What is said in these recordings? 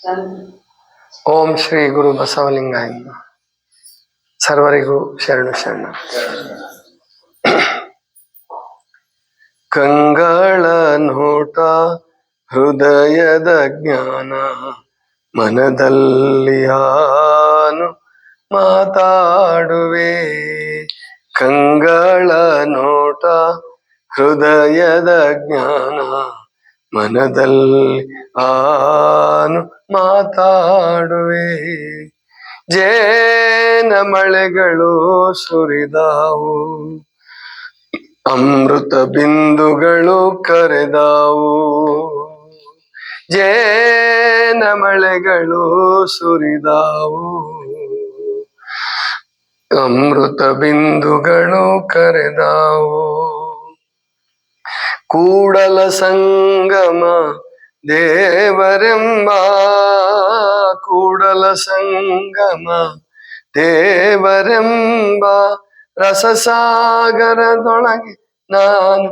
ಓಂ ಶ್ರೀ ಗುರು ಬಸವಲಿಂಗಾಯ ನಮಃ. ಸರ್ವರಿಗೂ ಶರಣು ಶರಣ. ಕಂಗಳ ನೋಟ ಹೃದಯದ ಜ್ಞಾನ ಮನದಲ್ಲಿ ಆನು ಮಾತಾಡುವೆ. ಕಂಗಳ ನೋಟ ಹೃದಯದ ಜ್ಞಾನ ಮನದಲ್ಲಿ ಆನು ಮಾತಾಡುವೆ. ಜೇನ ಮಳೆಗಳು ಸುರಿದಾವು, ಅಮೃತ ಬಿಂದುಗಳು ಕರೆದಾವು. ಜೇನ ಮಳೆಗಳು ಸುರಿದಾವು, ಅಮೃತ ಬಿಂದುಗಳು ಕರೆದಾವು. ಕೂಡಲ ಸಂಗಮ ದೇವರೆಂಬ, ಕೂಡಲ ಸಂಗಮ ದೇವರೆಂಬ ರಸಸಾಗರದೊಳಗೆ ನಾನು.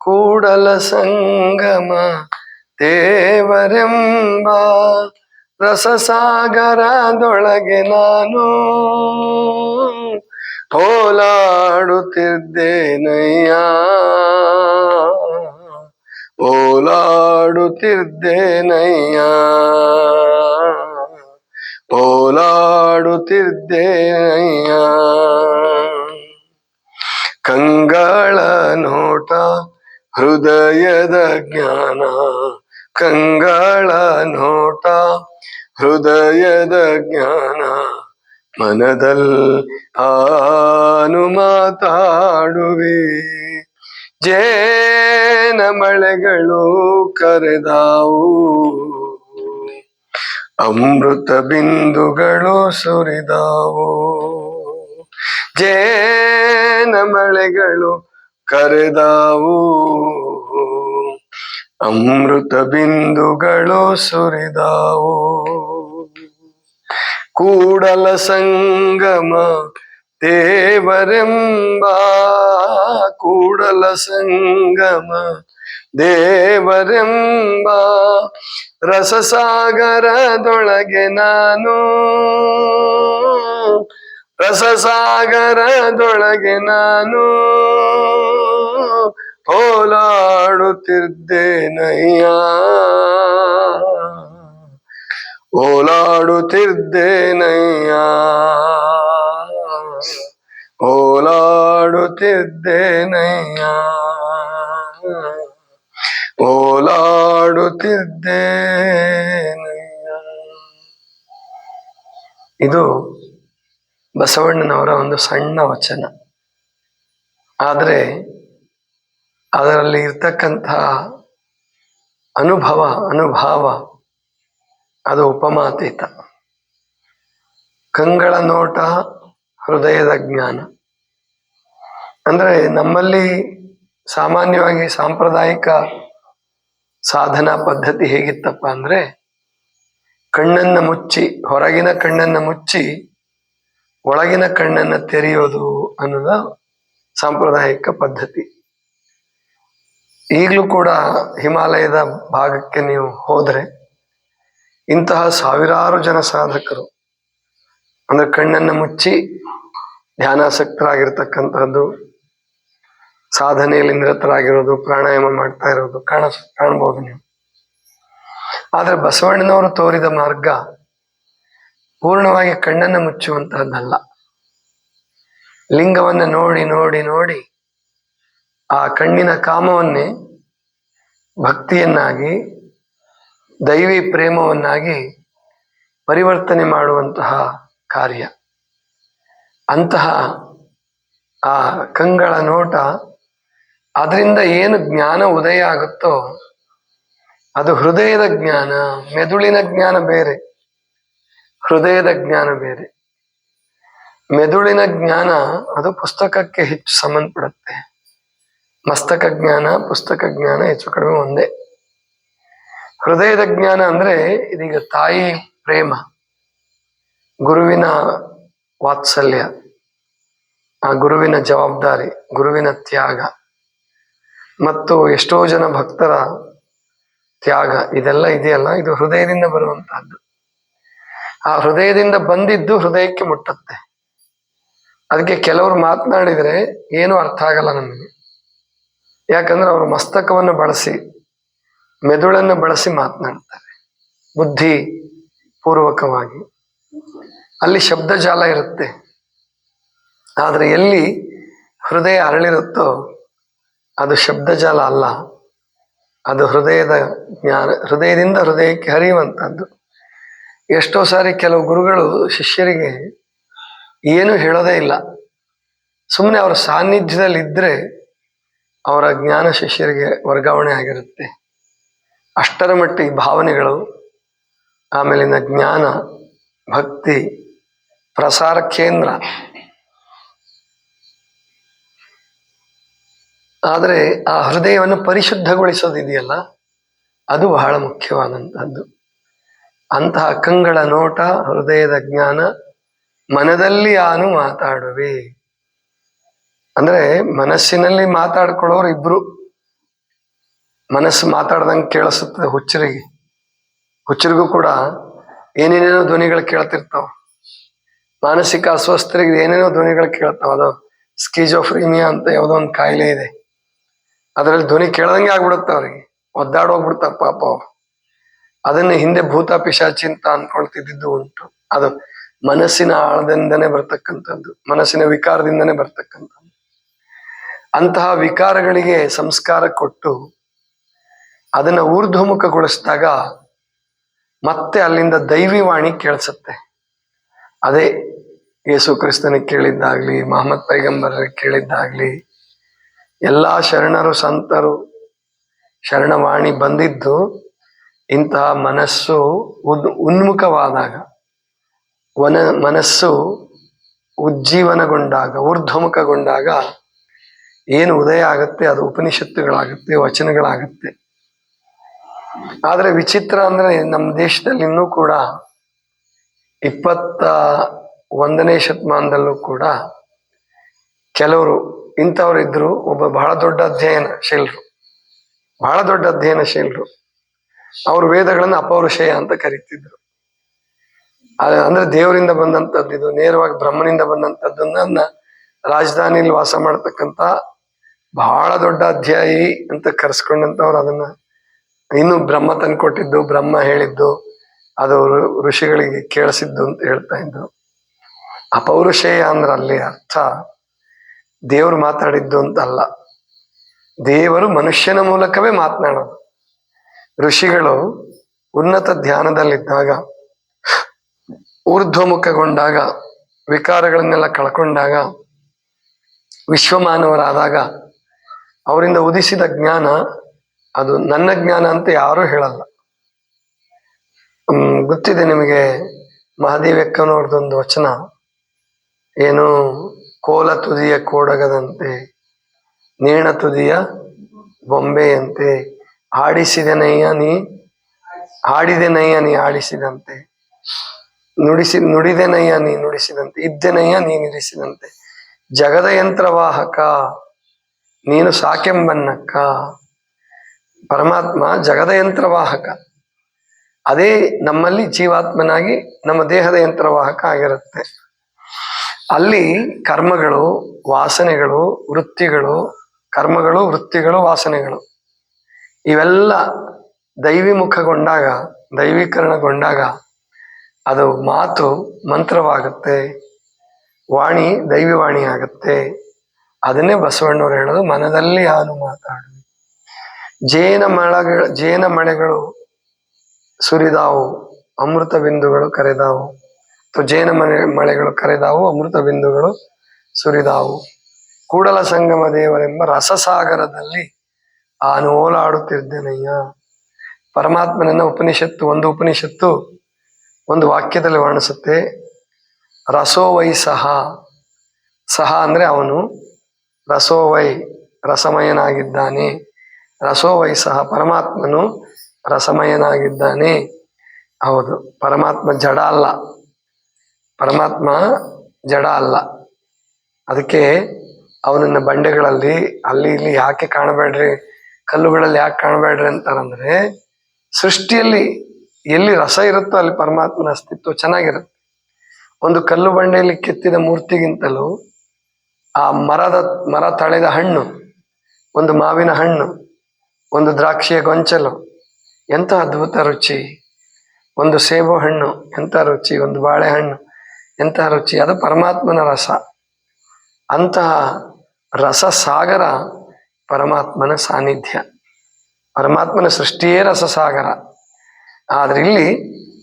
ಕೂಡಲ ಸಂಗಮ ದೇವರೆಂಬ ರಸಸಾಗರದೊಳಗೆ ನಾನು ಓಲಾಡುತ್ತಿದ್ದೇನಯ್ಯ, ಓಲಾಡುತ್ತಿದ್ದೇನಯ್ಯ, ಓಲಾಡುತ್ತಿದ್ದೇನಯ್ಯ. ಕಂಗಳ ನೋಟ ಹೃದಯದ ಜ್ಞಾನ, ಕಂಗಳ ನೋಟ ಹೃದಯದ ಜ್ಞಾನ ಮನದಲ್ಲಿ ಆನು ಮಾತಾಡುವೆ. ಜೇನ ಮಳೆಗಳು ಕರೆದಾವು, ಅಮೃತ ಬಿಂದುಗಳು ಸುರಿದಾವು. ಜೇನ ಮಳೆಗಳು ಕರೆದಾವು, ಅಮೃತ ಬಿಂದುಗಳು ಸುರಿದಾವು. ಕೂಡಲ ಸಂಗಮ ದೇವರೆಂಬ, ಕೂಡಲ ಸಂಗಮ ದೇವರೆಂಬ ರಸಸಾಗರದೊಳಗೆ ನಾನು, ರಸಸಾಗರದೊಳಗೆ ನಾನು ಓಲಾಡುತ್ತಿದ್ದೇನಯ್ಯ, ಓಲಾಡುತ್ತಿದ್ದೇನಯ್ಯ, ಓಲಾಡುತ್ತಿದ್ದೇನಯ್ಯ, ಓಲಾಡುತ್ತಿದ್ದೇನಯ್ಯ. ಇದು ಬಸವಣ್ಣನವರ ಒಂದು ಸಣ್ಣ ವಚನ. ಆದರೆ ಅದರಲ್ಲಿ ಇರ್ತಕ್ಕಂತಹ ಅನುಭಾವ ಅದು ಉಪಮಾತೀತ. ಕಂಗಳ ನೋಟ ಹೃದಯದ ಜ್ಞಾನ ಅಂದ್ರೆ, ನಮ್ಮಲ್ಲಿ ಸಾಮಾನ್ಯವಾಗಿ ಸಾಂಪ್ರದಾಯಿಕ ಸಾಧನಾ ಪದ್ಧತಿ ಹೇಗಿತ್ತಪ್ಪ ಅಂದ್ರೆ, ಕಣ್ಣನ್ನ ಮುಚ್ಚಿ, ಹೊರಗಿನ ಕಣ್ಣನ್ನ ಮುಚ್ಚಿ ಒಳಗಿನ ಕಣ್ಣನ್ನ ತೆರೆಯೋದು ಅನ್ನೋದು ಸಾಂಪ್ರದಾಯಿಕ ಪದ್ಧತಿ. ಈಗಲೂ ಕೂಡ ಹಿಮಾಲಯದ ಭಾಗಕ್ಕೆ ನೀವು ಹೋದ್ರೆ ಇಂತಹ ಸಾವಿರಾರು ಜನ ಸಾಧಕರು ಅಂದ್ರೆ ಕಣ್ಣನ್ನು ಮುಚ್ಚಿ ಧ್ಯಾನಾಸಕ್ತರಾಗಿರ್ತಕ್ಕಂಥದ್ದು, ಸಾಧನೆಯಲ್ಲಿ ನಿರತರಾಗಿರೋದು, ಪ್ರಾಣಾಯಾಮ ಮಾಡ್ತಾ ಇರೋದು ಕಾಣ್ಬೋದು ನೀವು. ಆದರೆ ಬಸವಣ್ಣನವರು ತೋರಿದ ಮಾರ್ಗ ಪೂರ್ಣವಾಗಿ ಕಣ್ಣನ್ನು ಮುಚ್ಚುವಂತಹದ್ದಲ್ಲ. ಲಿಂಗವನ್ನು ನೋಡಿ ನೋಡಿ ನೋಡಿ ಆ ಕಣ್ಣಿನ ಕಾಮವನ್ನೇ ಭಕ್ತಿಯನ್ನಾಗಿ, ದೈವಿ ಪ್ರೇಮವನ್ನಾಗಿ ಪರಿವರ್ತನೆ ಮಾಡುವಂತಹ ಕಾರ್ಯ. ಅಂತಹ ಆ ಕಂಗಳ ನೋಟ, ಅದರಿಂದ ಏನು ಜ್ಞಾನ ಉದಯ ಆಗುತ್ತೋ ಅದು ಹೃದಯದ ಜ್ಞಾನ. ಮೆದುಳಿನ ಜ್ಞಾನ ಬೇರೆ, ಹೃದಯದ ಜ್ಞಾನ ಬೇರೆ. ಮೆದುಳಿನ ಜ್ಞಾನ ಅದು ಪುಸ್ತಕಕ್ಕೆ ಹೆಚ್ಚು ಸಂಬಂಧಪಡುತ್ತೆ. ಮಸ್ತಕ ಜ್ಞಾನ, ಪುಸ್ತಕ ಜ್ಞಾನ ಹೆಚ್ಚು ಕಡಿಮೆ ಒಂದೇ. ಹೃದಯದ ಜ್ಞಾನ ಅಂದ್ರೆ ಇದೀಗ ತಾಯಿ ಪ್ರೇಮ, ಗುರುವಿನ ವಾತ್ಸಲ್ಯ, ಆ ಗುರುವಿನ ಜವಾಬ್ದಾರಿ, ಗುರುವಿನ ತ್ಯಾಗ, ಮತ್ತು ಎಷ್ಟೋ ಜನ ಭಕ್ತರ ತ್ಯಾಗ ಇದೆಲ್ಲ ಇದೆಯಲ್ಲ, ಇದು ಹೃದಯದಿಂದ ಬರುವಂತಹದ್ದು. ಆ ಹೃದಯದಿಂದ ಬಂದಿದ್ದು ಹೃದಯಕ್ಕೆ ಮುಟ್ಟುತ್ತೆ. ಅದಕ್ಕೆ ಕೆಲವರು ಮಾತನಾಡಿದರೆ ಏನು ಅರ್ಥ ಆಗಲ್ಲ ನಮಗೆ. ಯಾಕಂದ್ರೆ ಅವರು ಮಸ್ತಕವನ್ನು ಬಳಸಿ, ಮೆದುಳನ್ನು ಬಳಸಿ ಮಾತನಾಡ್ತಾರೆ ಬುದ್ಧಿ ಪೂರ್ವಕವಾಗಿ. ಅಲ್ಲಿ ಶಬ್ದಜಾಲ ಇರುತ್ತೆ. ಆದರೆ ಎಲ್ಲಿ ಹೃದಯ ಅರಳಿರುತ್ತೋ ಅದು ಶಬ್ದಜಾಲ ಅಲ್ಲ, ಅದು ಹೃದಯದ ಜ್ಞಾನ, ಹೃದಯದಿಂದ ಹೃದಯಕ್ಕೆ ಹರಿಯುವಂಥದ್ದು. ಎಷ್ಟೋ ಸಾರಿ ಕೆಲವು ಗುರುಗಳು ಶಿಷ್ಯರಿಗೆ ಏನು ಹೇಳೋದೇ ಇಲ್ಲ, ಸುಮ್ಮನೆ ಅವರ ಸಾನ್ನಿಧ್ಯದಲ್ಲಿದ್ದರೆ ಅವರ ಜ್ಞಾನ ಶಿಷ್ಯರಿಗೆ ವರ್ಗಾವಣೆ ಆಗಿರುತ್ತೆ. ಅಷ್ಟರ ಮಟ್ಟಿಗೆ ಭಾವನೆಗಳು, ಆಮೇಲಿನ ಜ್ಞಾನ, ಭಕ್ತಿ, ಪ್ರಸಾರ ಕೇಂದ್ರ. ಆದರೆ ಆ ಹೃದಯವನ್ನು ಪರಿಶುದ್ಧಗೊಳಿಸೋದಿದೆಯಲ್ಲ, ಅದು ಬಹಳ ಮುಖ್ಯವಾದಂಥದ್ದು. ಅಂತಹ ಕಂಗಳ ನೋಟ, ಹೃದಯದ ಜ್ಞಾನ, ಮನದಲ್ಲಿ ಆನು ಮಾತಾಡುವೆ. ಅಂದ್ರೆ ಮನಸ್ಸಿನಲ್ಲಿ ಮಾತಾಡ್ಕೊಳ್ಳೋರು ಇಬ್ರು. ಮನಸ್ಸು ಮಾತಾಡ್ದಂಗೆ ಕೇಳಿಸುತ್ತದೆ ಹುಚ್ಚರಿಗೆ. ಹುಚ್ಚರಿಗೂ ಕೂಡ ಏನೇನೇನೋ ಧ್ವನಿಗಳು ಕೇಳ್ತಿರ್ತಾವ. ಮಾನಸಿಕ ಅಸ್ವಸ್ಥರಿಗೆ ಏನೇನೋ ಧ್ವನಿಗಳು ಕೇಳ್ತಾವ. ಅದು ಸ್ಕಿಜೋಫ್ರೀನಿಯಾ ಅಂತ ಯಾವುದೋ ಒಂದು ಕಾಯಿಲೆ ಇದೆ. ಅದರಲ್ಲಿ ಧ್ವನಿ ಕೇಳ್ದಂಗೆ ಆಗ್ಬಿಡುತ್ತೆ ಅವ್ರಿಗೆ, ಒದ್ದಾಡೋಗ್ಬಿಡ್ತಾವ ಪಾಪ ಅವ್ರು. ಅದನ್ನ ಹಿಂದೆ ಭೂತ ಪಿಶಾಚಿ ಅಂತ ಅನ್ಕೊಳ್ತಿದ್ದು ಉಂಟು. ಅದು ಮನಸ್ಸಿನ ಆಳದಿಂದನೇ ಬರ್ತಕ್ಕಂಥದ್ದು, ಮನಸ್ಸಿನ ವಿಕಾರದಿಂದನೇ ಬರ್ತಕ್ಕಂಥದ್ದು. ಅಂತಹ ವಿಕಾರಗಳಿಗೆ ಸಂಸ್ಕಾರ ಕೊಟ್ಟು ಅದನ್ನ ಊರ್ಧ್ವಮುಖಗೊಳಿಸಿದಾಗ ಮತ್ತೆ ಅಲ್ಲಿಂದ ದೈವಿವಾಣಿ ಕೇಳಿಸುತ್ತೆ. ಅದೇ ಯೇಸು ಕ್ರಿಸ್ತನಿಗೆ ಕೇಳಿದ್ದಾಗ್ಲಿ, ಮಹಮ್ಮದ್ ಪೈಗಂಬರಿಗೆ ಕೇಳಿದ್ದಾಗ್ಲಿ, ಎಲ್ಲಾ ಶರಣರು ಸಂತರು ಶರಣವಾಣಿ ಬಂದಿದ್ದು ಇಂತಹ ಮನಸ್ಸು ಉನ್ಮುಖವಾದಾಗ, ಮನಸ್ಸು ಉಜ್ಜೀವನಗೊಂಡಾಗ, ಊರ್ಧ್ವಮುಖಗೊಂಡಾಗ ಏನು ಉದಯ ಆಗುತ್ತೆ ಅದು ಉಪನಿಷತ್ತುಗಳಾಗುತ್ತೆ, ವಚನಗಳಾಗುತ್ತೆ. ಆದರೆ ವಿಚಿತ್ರ ಅಂದ್ರೆ ನಮ್ಮ ದೇಶದಲ್ಲಿ ಇನ್ನೂ ಕೂಡ 21ನೇ ಶತಮಾನದಲ್ಲೂ ಕೂಡ ಕೆಲವರು ಇಂಥವ್ರು ಇದ್ರು. ಒಬ್ಬ ಬಹಳ ದೊಡ್ಡ ಅಧ್ಯಯನಶೀಲರು. ಅವರು ವೇದಗಳನ್ನು ಅಪೌರುಷೇಯ ಅಂತ ಕರೀತಿದ್ರು. ಅಂದ್ರೆ ದೇವರಿಂದ ಬಂದಂಥದ್ದು, ಇದು ನೇರವಾಗಿ ಬ್ರಹ್ಮನಿಂದ ಬಂದಂಥದ್ದನ್ನ ರಾಜಧಾನಿಯಲ್ಲಿ ವಾಸ ಮಾಡ್ತಕ್ಕಂಥ ಬಹಳ ದೊಡ್ಡ ಅಧ್ಯಾಯಿ ಅಂತ ಕರೆಸ್ಕೊಂಡಂತವ್ರು ಅದನ್ನ ಇನ್ನು ಬ್ರಹ್ಮ ತಂದ್ಕೊಟ್ಟಿದ್ದು, ಬ್ರಹ್ಮ ಹೇಳಿದ್ದು, ಅದು ಋಷಿಗಳಿಗೆ ಕೇಳಿಸಿದ್ದು ಅಂತ ಹೇಳ್ತಾ ಇದ್ರು. ಅಪೌರುಷೇಯ ಅಂದ್ರೆ ಅಲ್ಲಿ ಅರ್ಥ ದೇವರು ಮಾತಾಡಿದ್ದು ಅಂತ ಅಲ್ಲ, ದೇವರು ಮನುಷ್ಯನ ಮೂಲಕವೇ ಮಾತನಾಡೋದು. ಋಷಿಗಳು ಉನ್ನತ ಧ್ಯಾನದಲ್ಲಿದ್ದಾಗ, ಊರ್ಧ್ವಮುಖಗೊಂಡಾಗ, ವಿಕಾರಗಳನ್ನೆಲ್ಲ ಕಳ್ಕೊಂಡಾಗ, ವಿಶ್ವಮಾನವರಾದಾಗ ಅವರಿಂದ ಉದಿಸಿದ ಜ್ಞಾನ ಅದು ನನ್ನ ಜ್ಞಾನ ಅಂತ ಯಾರೂ ಹೇಳಲ್ಲ. ಗೊತ್ತಿದೆ ನಿಮಗೆ ಮಹಾದೇವಕ್ಕನವ್ರದ್ದೊಂದು ವಚನ, ಏನು, ಕೋಲ ತುದಿಯ ಕೋಡಗದಂತೆ, ನೇಣ ತುದಿಯ ಬೊಂಬೆಯಂತೆ, ಆಡಿದೆ ನಯ್ಯ ನೀ ಆಡಿಸಿದಂತೆ, ನುಡಿದೆ ನಯ್ಯ ನೀ ನುಡಿಸಿದಂತೆ, ಇದ್ದೆನಯ್ಯ ನೀ ನಿಲ್ಲಿಸಿದಂತೆ, ಜಗದ ಯಂತ್ರವಾಹಕ ನೀನು ಸಾಕೆಂಬನ್ನಕ್ಕ. ಪರಮಾತ್ಮ ಜಗದ ಯಂತ್ರವಾಹಕ, ಅದೇ ನಮ್ಮಲ್ಲಿ ಜೀವಾತ್ಮನಾಗಿ ನಮ್ಮ ದೇಹದ ಯಂತ್ರವಾಹಕ ಆಗಿರುತ್ತೆ. ಅಲ್ಲಿ ಕರ್ಮಗಳು, ವಾಸನೆಗಳು, ವೃತ್ತಿಗಳು, ಕರ್ಮಗಳು, ವೃತ್ತಿಗಳು, ವಾಸನೆಗಳು ಇವೆಲ್ಲ ದೈವಿಮುಖಗೊಂಡಾಗ, ದೈವೀಕರಣಗೊಂಡಾಗ ಅದು ಮಾತು ಮಂತ್ರವಾಗುತ್ತೆ, ವಾಣಿ ದೈವಿವಾಣಿ ಆಗುತ್ತೆ. ಅದನ್ನೇ ಬಸವಣ್ಣವ್ರು ಹೇಳೋದು, ಮನದಲ್ಲಿ ಆನು ಮಾತಾಡು. ಜೇನ ಮಳೆಗಳು ಸುರಿದಾವು, ಅಮೃತ ಬಿಂದುಗಳು ಕರೆದಾವು. ಜೇನ ಮಳೆಗಳು ಕರೆದಾವು, ಅಮೃತ ಬಿಂದುಗಳು ಸುರಿದಾವು. ಕೂಡಲ ಸಂಗಮ ದೇವರೆಂಬ ರಸಸಾಗರದಲ್ಲಿ ಆನು ಓಲಾಡುತ್ತಿದ್ದೇನಯ್ಯ. ಪರಮಾತ್ಮನನ್ನ ಒಂದು ಉಪನಿಷತ್ತು ಒಂದು ವಾಕ್ಯದಲ್ಲಿ ವರ್ಣಿಸುತ್ತೆ. ರಸೋವೈ ಸಹ ಅಂದ್ರೆ ಅವನು, ರಸೋವೈ ರಸಮಯನಾಗಿದ್ದಾನೆ, ರಸೋವೈ ಸಹ ಪರಮಾತ್ಮನು ರಸಮಯನಾಗಿದ್ದಾನೆ. ಹೌದು, ಪರಮಾತ್ಮ ಜಡ ಅಲ್ಲ. ಅದಕ್ಕೆ ಅವನನ್ನ ಬಂಡೆಗಳಲ್ಲಿ ಅಲ್ಲಿ ಇಲ್ಲಿ ಯಾಕೆ ಕಾಣಬೇಡ್ರಿ, ಕಲ್ಲುಗಳಲ್ಲಿ ಯಾಕೆ ಕಾಣಬೇಡ್ರಿ ಅಂತಾರಂದ್ರೆ, ಸೃಷ್ಟಿಯಲ್ಲಿ ಎಲ್ಲಿ ರಸ ಇರುತ್ತೋ ಅಲ್ಲಿ ಪರಮಾತ್ಮನ ಅಸ್ತಿತ್ವ ಚೆನ್ನಾಗಿರುತ್ತೆ. ಒಂದು ಕಲ್ಲು ಬಂಡೆಯಲ್ಲಿ ಕೆತ್ತಿದ ಮೂರ್ತಿಗಿಂತಲೂ ಆ ಮರ ತಳೆದ ಹಣ್ಣು, ಒಂದು ಮಾವಿನ ಹಣ್ಣು, ಒಂದು ದ್ರಾಕ್ಷಿಯ ಗೊಂಚಲು ಎಂಥ ಅದ್ಭುತ ರುಚಿ, ಒಂದು ಸೇಬು ಹಣ್ಣು ಎಂಥ ರುಚಿ, ಒಂದು ಬಾಳೆಹಣ್ಣು ಎಂಥ ರುಚಿ, ಅದು ಪರಮಾತ್ಮನ ರಸ. ಅಂತಹ ರಸ ಸಾಗರ ಪರಮಾತ್ಮನ ಸಾನ್ನಿಧ್ಯ. ಪರಮಾತ್ಮನ ಸೃಷ್ಟಿಯೇ ರಸಸಾಗರ. ಆದ್ರೆ ಇಲ್ಲಿ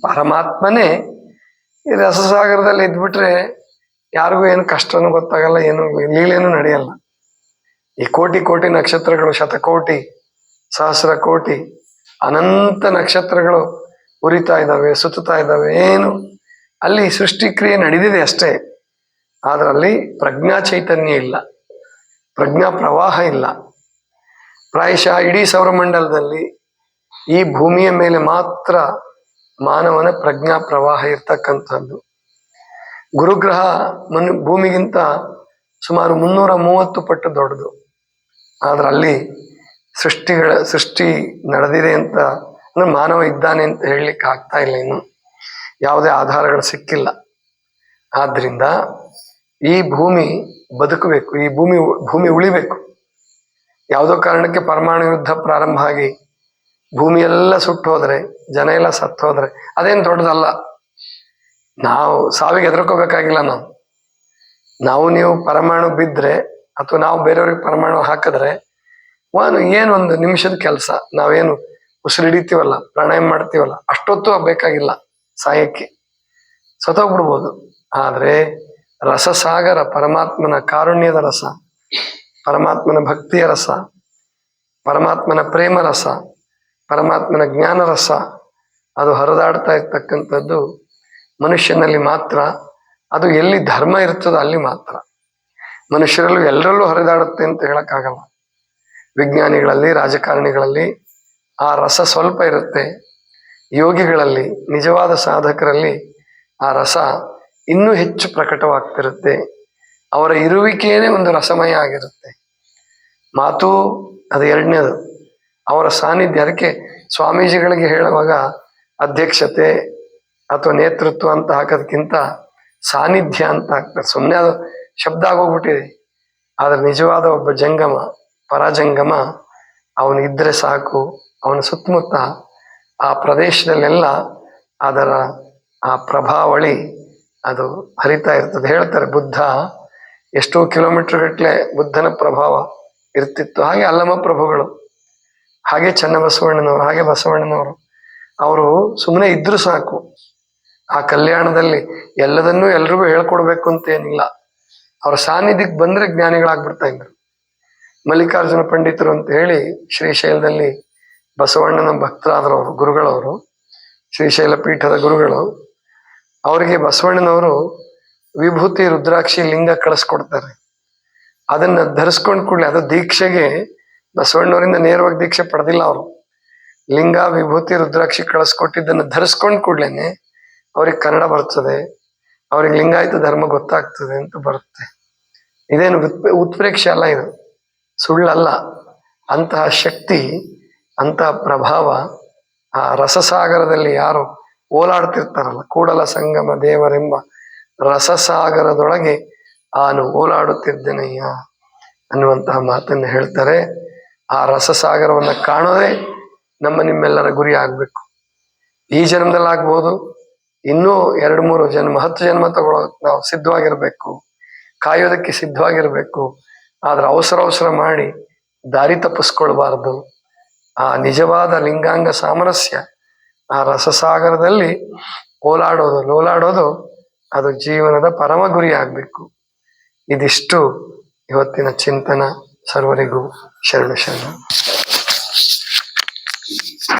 ಪರಮಾತ್ಮನೇ ಈ ರಸಸಾಗರದಲ್ಲಿ ಇದ್ಬಿಟ್ರೆ ಯಾರಿಗೂ ಏನು ಕಷ್ಟನೂ ಗೊತ್ತಾಗಲ್ಲ, ಏನು ಲೀಲೇನೂ ನಡೆಯಲ್ಲ. ಈ ಕೋಟಿ ಕೋಟಿ ನಕ್ಷತ್ರಗಳು, ಶತಕೋಟಿ ಸಹಸ್ರ ಕೋಟಿ ಅನಂತ ನಕ್ಷತ್ರಗಳು ಉರಿತಾ ಇದ್ದಾವೆ, ಸುತ್ತಾ ಇದ್ದಾವೆ, ಏನು ಅಲ್ಲಿ ಸೃಷ್ಟಿಕ್ರಿಯೆ ನಡೆದಿದೆ ಅಷ್ಟೇ. ಅದರಲ್ಲಿ ಪ್ರಜ್ಞಾ ಚೈತನ್ಯ ಇಲ್ಲ, ಪ್ರಜ್ಞಾ ಪ್ರವಾಹ ಇಲ್ಲ. ಪ್ರಾಯಶಃ ಇಡೀ ಸೌರಮಂಡಲದಲ್ಲಿ ಈ ಭೂಮಿಯ ಮೇಲೆ ಮಾತ್ರ ಮಾನವನ ಪ್ರಜ್ಞಾ ಪ್ರವಾಹ ಇರ್ತಕ್ಕಂಥದ್ದು. ಗುರುಗ್ರಹ ಭೂಮಿಗಿಂತ ಸುಮಾರು 330 ಪಟ್ಟು ದೊಡ್ಡದು. ಆದ್ರೆ ಅಲ್ಲಿ ಸೃಷ್ಟಿ ನಡೆದಿದೆ ಅಂತ ಅಂದ್ರೆ ಮಾನವ ಇದ್ದಾನೆ ಅಂತ ಹೇಳಲಿಕ್ಕೆ ಆಗ್ತಾ ಇಲ್ಲ, ಇನ್ನು ಯಾವುದೇ ಆಧಾರಗಳು ಸಿಕ್ಕಿಲ್ಲ. ಆದ್ರಿಂದ ಈ ಭೂಮಿ ಬದುಕಬೇಕು, ಈ ಭೂಮಿ ಉಳಿಬೇಕು. ಯಾವುದೋ ಕಾರಣಕ್ಕೆ ಪರಮಾಣು ಯುದ್ಧ ಪ್ರಾರಂಭ ಆಗಿ ಭೂಮಿ ಎಲ್ಲ ಸುಟ್ಟು ಹೋದ್ರೆ, ಜನ ಎಲ್ಲ ಸತ್ತು ಹೋದ್ರೆ ಅದೇನು ದೊಡ್ಡದಲ್ಲ. ನಾವು ಸಾವಿಗೆ ಹೆದರ್ಕೋಬೇಕಾಗಿಲ್ಲ. ನಾವು ನೀವು ಪರಮಾಣು ಬಿದ್ದರೆ ಅಥವಾ ನಾವು ಬೇರೆಯವ್ರಿಗೆ ಪರಮಾಣು ಹಾಕಿದ್ರೆ ಏನೊಂದು ನಿಮಿಷದ ಕೆಲಸ. ನಾವೇನು ಉಸಿರಿಡಿತೀವಲ್ಲ, ಪ್ರಾಣಾಯಾಮ ಮಾಡ್ತೀವಲ್ಲ, ಅಷ್ಟೊತ್ತು ಬೇಕಾಗಿಲ್ಲ ಸಾಯಕ್ಕೆ, ಸತ್ತೋಗ್ಬಿಡ್ಬೋದು. ಆದ್ರೆ ರಸಸಾಗರ, ಪರಮಾತ್ಮನ ಕಾರುಣ್ಯದ ರಸ, ಪರಮಾತ್ಮನ ಭಕ್ತಿಯ ರಸ, ಪರಮಾತ್ಮನ ಪ್ರೇಮ ರಸ, ಪರಮಾತ್ಮನ ಜ್ಞಾನ ರಸ, ಅದು ಹರಿದಾಡ್ತಾ ಇರ್ತಕ್ಕಂಥದ್ದು ಮನುಷ್ಯನಲ್ಲಿ ಮಾತ್ರ. ಅದು ಎಲ್ಲಿ ಧರ್ಮ ಇರ್ತದೋ ಅಲ್ಲಿ ಮಾತ್ರ. ಮನುಷ್ಯರಲ್ಲೂ ಎಲ್ಲರಲ್ಲೂ ಹರಿದಾಡುತ್ತೆ ಅಂತ ಹೇಳಕ್ಕಾಗಲ್ಲ. ವಿಜ್ಞಾನಿಗಳಲ್ಲಿ, ರಾಜಕಾರಣಿಗಳಲ್ಲಿ ಆ ರಸ ಸ್ವಲ್ಪ ಇರುತ್ತೆ. ಯೋಗಿಗಳಲ್ಲಿ, ನಿಜವಾದ ಸಾಧಕರಲ್ಲಿ ಆ ರಸ ಇನ್ನೂ ಹೆಚ್ಚು ಪ್ರಕಟವಾಗ್ತಿರುತ್ತೆ. ಅವರ ಇರುವಿಕೆಯೇ ಒಂದು ರಸಮಯ ಆಗಿರುತ್ತೆ. ಮಾತು ಅದು ಎರಡನೇದು, ಅವರ ಸಾನ್ನಿಧ್ಯ. ಅದಕ್ಕೆ ಸ್ವಾಮೀಜಿಗಳಿಗೆ ಹೇಳುವಾಗ ಅಧ್ಯಕ್ಷತೆ ಅಥವಾ ನೇತೃತ್ವ ಅಂತ ಹಾಕೋದಕ್ಕಿಂತ ಸಾನ್ನಿಧ್ಯ ಅಂತ ಹಾಕ್ತಾರೆ. ಸುಮ್ಮನೆ ಅದು ಶಬ್ದ ಆಗೋಗ್ಬಿಟ್ಟಿದೆ. ಆದ್ರೆ ನಿಜವಾದ ಒಬ್ಬ ಜಂಗಮ, ಪರಜಂಗಮ ಅವನು ಇದ್ರೆ ಸಾಕು. ಅವನ ಸುತ್ತಮುತ್ತ ಆ ಪ್ರದೇಶದಲ್ಲೆಲ್ಲ ಅದರ ಆ ಪ್ರಭಾವಳಿ ಅದು ಹರಿತಾ ಇರ್ತದೆ. ಹೇಳ್ತಾರೆ, ಬುದ್ಧ ಎಷ್ಟೋ ಕಿಲೋಮೀಟರ್ ಗಟ್ಟಲೆ ಬುದ್ಧನ ಪ್ರಭಾವ ಇರ್ತಿತ್ತು. ಹಾಗೆ ಅಲ್ಲಮ ಪ್ರಭುಗಳು, ಹಾಗೆ ಚನ್ನಬಸವಣ್ಣನವರು, ಹಾಗೆ ಬಸವಣ್ಣನವರು, ಅವರು ಸುಮ್ಮನೆ ಇದ್ರು ಸಾಕು. ಆ ಕಲ್ಯಾಣದಲ್ಲಿ ಎಲ್ಲದನ್ನೂ ಎಲ್ರಿಗೂ ಹೇಳ್ಕೊಡ್ಬೇಕು ಅಂತ ಏನಿಲ್ಲ. ಅವರ ಸಾನ್ನಿಧ್ಯಕ್ಕೆ ಬಂದ್ರೆ ಜ್ಞಾನಿಗಳಾಗ್ಬಿಡ್ತಾ ಇದ್ರು. ಮಲ್ಲಿಕಾರ್ಜುನ ಪಂಡಿತರು ಅಂತ ಹೇಳಿ ಶ್ರೀಶೈಲದಲ್ಲಿ ಬಸವಣ್ಣನ ಭಕ್ತರಾದರವರು, ಗುರುಗಳವರು, ಶ್ರೀಶೈಲ ಪೀಠದ ಗುರುಗಳು. ಅವರಿಗೆ ಬಸವಣ್ಣನವರು ವಿಭೂತಿ ರುದ್ರಾಕ್ಷಿ ಲಿಂಗ ಕಳಿಸ್ಕೊಡ್ತಾರೆ. ಅದನ್ನ ಧರಿಸ್ಕೊಂಡ್ ಕೂಡಲೇ, ಅದು ದೀಕ್ಷೆಗೆ ಬಸವಣ್ಣವರಿಂದ ನೇರವಾಗಿ ದೀಕ್ಷೆ ಪಡೆದಿಲ್ಲ ಅವರು. ಲಿಂಗ ವಿಭೂತಿ ರುದ್ರಾಕ್ಷಿ ಕಳಿಸ್ಕೊಟ್ಟಿದ್ದನ್ನು ಧರಿಸ್ಕೊಂಡ್ ಕೂಡ್ಲೇನೆ ಅವ್ರಿಗೆ ಕನ್ನಡ ಬರ್ತದೆ, ಅವ್ರಿಗೆ ಲಿಂಗಾಯತ ಧರ್ಮ ಗೊತ್ತಾಗ್ತದೆ ಅಂತ ಬರುತ್ತೆ. ಇದೇನು ಉತ್ಪ್ರೇಕ್ಷೆ ಅಲ್ಲ, ಇದು ಸುಳ್ಳಲ್ಲ. ಅಂತಹ ಶಕ್ತಿ, ಅಂತಹ ಪ್ರಭಾವ ಆ ರಸಸಾಗರದಲ್ಲಿ ಯಾರು ಓಲಾಡ್ತಿರ್ತಾರಲ್ಲ, ಕೂಡಲ ಸಂಗಮ ದೇವರೆಂಬ ರಸಸಾಗರದೊಳಗೆ ಆನು ಓಲಾಡುತ್ತಿದ್ದೇನಯ್ಯ ಅನ್ನುವಂತಹ ಮಾತನ್ನು ಹೇಳ್ತಾರೆ. ಆ ರಸಸಾಗರವನ್ನ ಕಾಣೋದೇ ನಿಮ್ಮೆಲ್ಲರ ಗುರಿ ಆಗ್ಬೇಕು. ಈ ಜನ್ಮದಲ್ಲಿ ಆಗ್ಬೋದು, ಇನ್ನೂ 2-3 ಜನ್ಮ, 10 ಜನ್ಮ ತಗೊಳ್ಳೋಕೆ ನಾವು ಸಿದ್ಧವಾಗಿರ್ಬೇಕು, ಕಾಯೋದಕ್ಕೆ ಸಿದ್ಧವಾಗಿರ್ಬೇಕು. ಆದ್ರೆ ಅವಸರ ಮಾಡಿ ದಾರಿ ತಪ್ಪಿಸ್ಕೊಳ್ಬಾರ್ದು. ಆ ನಿಜವಾದ ಲಿಂಗಾಂಗ ಸಾಮರಸ್ಯ, ಆ ರಸಸಾಗರದಲ್ಲಿ ಓಲಾಡೋದು, ಲೋಲಾಡೋದು, ಅದು ಜೀವನದ ಪರಮ ಗುರಿ ಆಗ್ಬೇಕು. ಇದಿಷ್ಟು ಇವತ್ತಿನ ಚಿಂತನ. ಸರ್ವರಿಗೂ ಶರಣು ಶರಣ.